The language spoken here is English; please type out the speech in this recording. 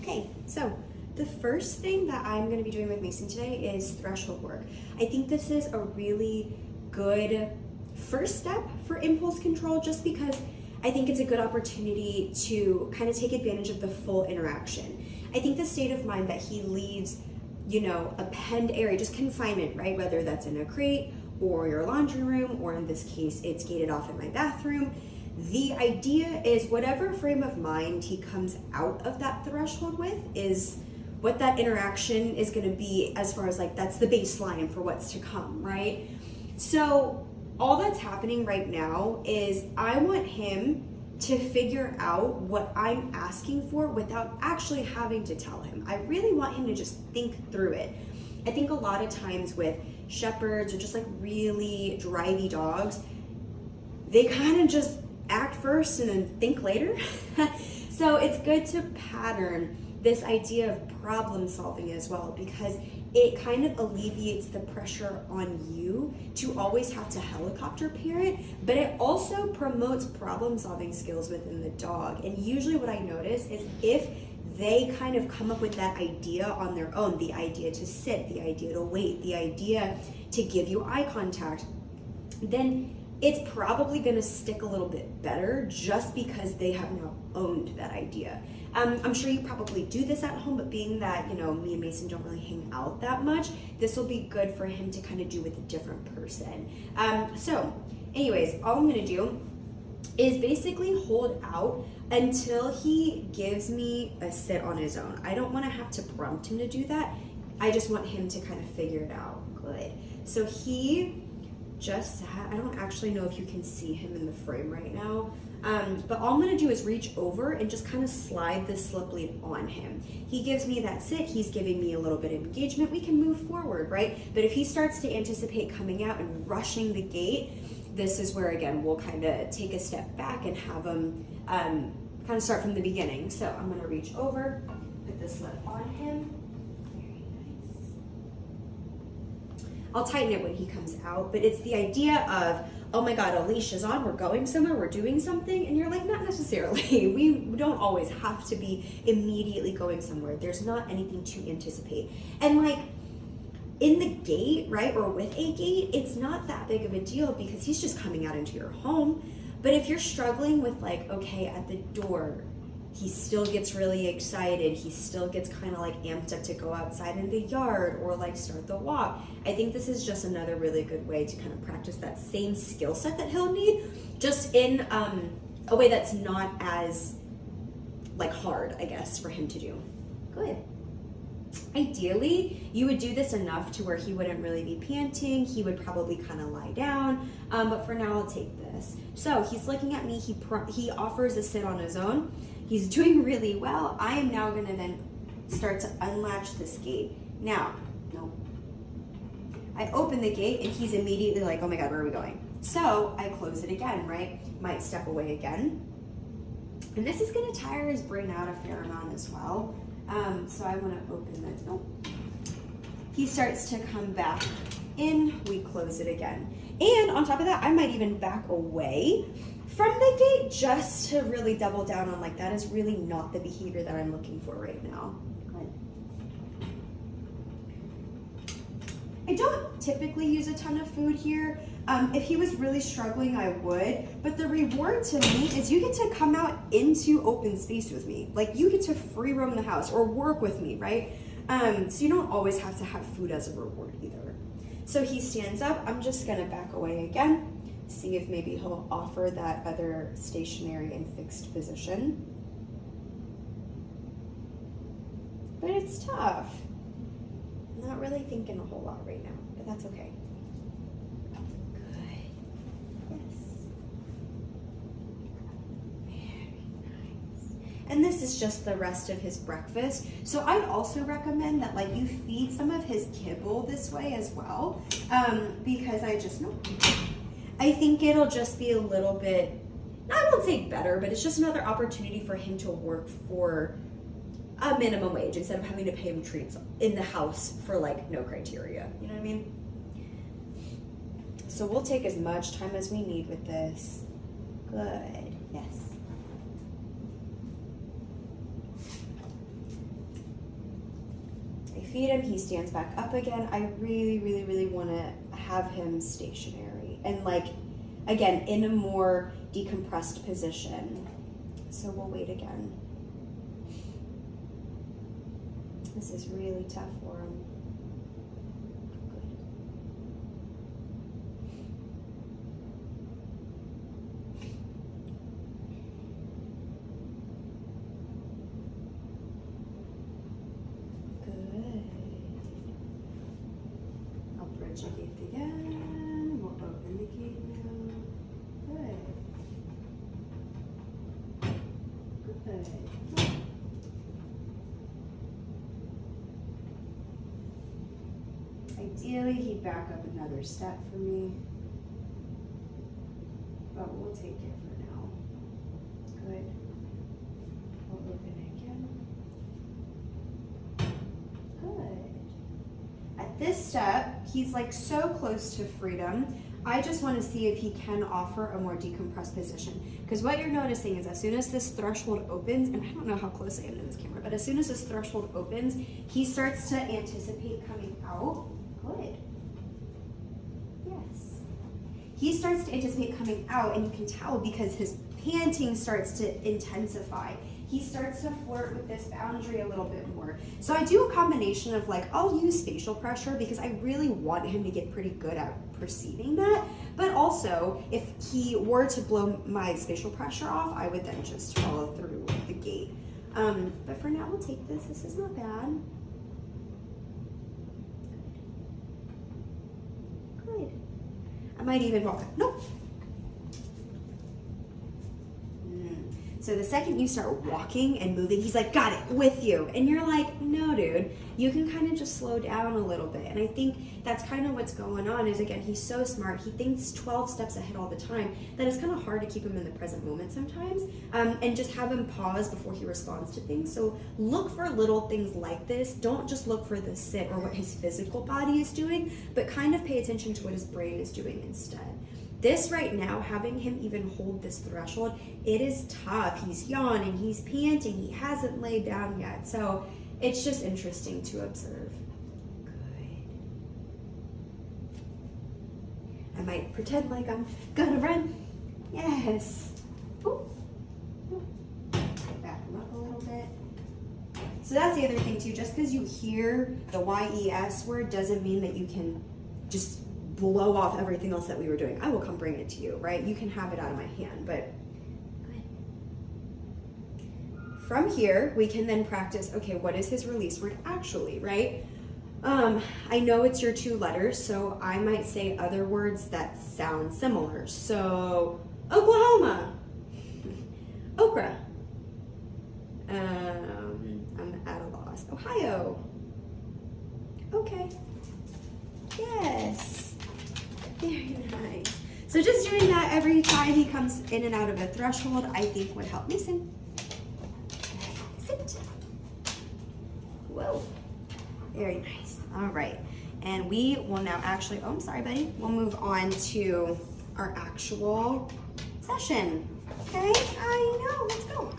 Okay, so the first thing that I'm going to be doing with Mason today is threshold work. I think this is a really good first step for impulse control, just because I think it's a good opportunity to kind of take advantage of the full interaction. I think the state of mind that he leaves, a penned area, just confinement, right? Whether that's in a crate or your laundry room, or in this case, it's gated off in my bathroom. The idea is whatever frame of mind he comes out of that threshold with is what that interaction is going to be, as far as like that's the baseline for what's to come, right? So all that's happening right now is I want him to figure out what I'm asking for without actually having to tell him. I really want him to just think through it. I think a lot of times with shepherds or just like really drivey dogs, they kind of just act first and then think later. So it's good to pattern this idea of problem solving as well, because it kind of alleviates the pressure on you to always have to helicopter parent, but it also promotes problem solving skills within the dog. And usually what I notice is if they kind of come up with that idea on their own, the idea to sit, the idea to wait, the idea to give you eye contact, then it's probably going to stick a little bit better just because they have now owned that idea. I'm sure you probably do this at home, but being that, me and Mason don't really hang out that much, this will be good for him to kind of do with a different person. So anyways, all I'm going to do is basically hold out until he gives me a sit on his own. I don't want to have to prompt him to do that. I just want him to kind of figure it out. Good. So he just sat. I don't actually know if you can see him in the frame right now, but all I'm going to do is reach over and just kind of slide the slip lead on him. He gives me that sit. He's giving me a little bit of engagement. We can move forward, right? But if he starts to anticipate coming out and rushing the gate, this is where, again, we'll kind of take a step back and have him kind of start from the beginning. So I'm going to reach over, put the slip on him. I'll tighten it when he comes out, but it's the idea of, oh my God, a leash is on, we're going somewhere, we're doing something, and you're like, not necessarily. We don't always have to be immediately going somewhere. There's not anything to anticipate. And like in the gate, right, or with a gate, it's not that big of a deal because he's just coming out into your home. But if you're struggling with like, okay, at the door, he still gets really excited. He still gets kind of like amped up to go outside in the yard or like start the walk. I think this is just another really good way to kind of practice that same skill set that he'll need, just in a way that's not as like hard, I guess, for him to do. Good. Ideally, you would do this enough to where he wouldn't really be panting. He would probably kind of lie down, but for now I'll take this. So he's looking at me. He offers a sit on his own. He's doing really well. I am now going to then start to unlatch this gate. Now, no. I open the gate and he's immediately like, oh my God, where are we going? So I close it again, right? Might step away again. And this is going to tire his brain out a fair amount as well. So I want to open this. Nope. He starts to come back in. We close it again. And on top of that, I might even back away from the gate just to really double down on like, that is really not the behavior that I'm looking for right now. Good. I don't typically use a ton of food here. If he was really struggling, I would. But the reward to me is you get to come out into open space with me. Like you get to free roam the house or work with me, right? So you don't always have to have food as a reward either. So he stands up. I'm just gonna back away again. See if maybe he'll offer that other stationary and fixed position. But it's tough. I'm not really thinking a whole lot right now, but that's okay. Good. Yes. Very nice. And this is just the rest of his breakfast. So I'd also recommend that like you feed some of his kibble this way as well, because I think it'll just be a little bit, I won't say better, but it's just another opportunity for him to work for a minimum wage instead of having to pay him treats in the house for like no criteria. You know what I mean? So we'll take as much time as we need with this. Good. Yes. feed him, he stands back up again. I really, really, really want to have him stationary and like, again, in a more decompressed position. So we'll wait again. This is really tough for him. The gate again. We'll open the gate now. Good. Good. Ideally, he'd back up another step for me, but we'll take it for now. Good. We'll open again. Good. At this step, he's like so close to freedom. I just want to see if he can offer a more decompressed position. Because what you're noticing is as soon as this threshold opens, and I don't know how close I am to this camera, but as soon as this threshold opens, he starts to anticipate coming out. Good. Yes. He starts to anticipate coming out, and you can tell because his panting starts to intensify. He starts to flirt with this boundary a little bit more. So I do a combination of like, I'll use facial pressure because I really want him to get pretty good at perceiving that. But also, if he were to blow my facial pressure off, I would then just follow through with the gate. But for now, we'll take this. This is not bad. Good. I might even walk. Nope. So the second you start walking and moving, he's like, got it, with you. And you're like, no, dude, you can kind of just slow down a little bit. And I think that's kind of what's going on is, again, he's so smart. He thinks 12 steps ahead all the time that it's kind of hard to keep him in the present moment sometimes and just have him pause before he responds to things. So look for little things like this. Don't just look for the sit or what his physical body is doing, but kind of pay attention to what his brain is doing instead. This right now, having him even hold this threshold, it is tough. He's yawning, he's panting, he hasn't laid down yet. So it's just interesting to observe. Good. I might pretend like I'm gonna run. Yes. Ooh. Back him up a little bit. So that's the other thing too, just because you hear the YES word doesn't mean that you can just blow off everything else that we were doing. I will come bring it to you, right? You can have it out of my hand, but good. From here, we can then practice, okay, what is his release word actually, right? I know it's your 2 letters, so I might say other words that sound similar. So, Oklahoma, okra, I'm at a loss, Ohio, okay, yes. Very nice. So just doing that every time he comes in and out of a threshold, I think would help Mason. Sit. Whoa. Very nice. All right. And we will now actually, oh, I'm sorry, buddy. We'll move on to our actual session. Okay? I know. Let's go.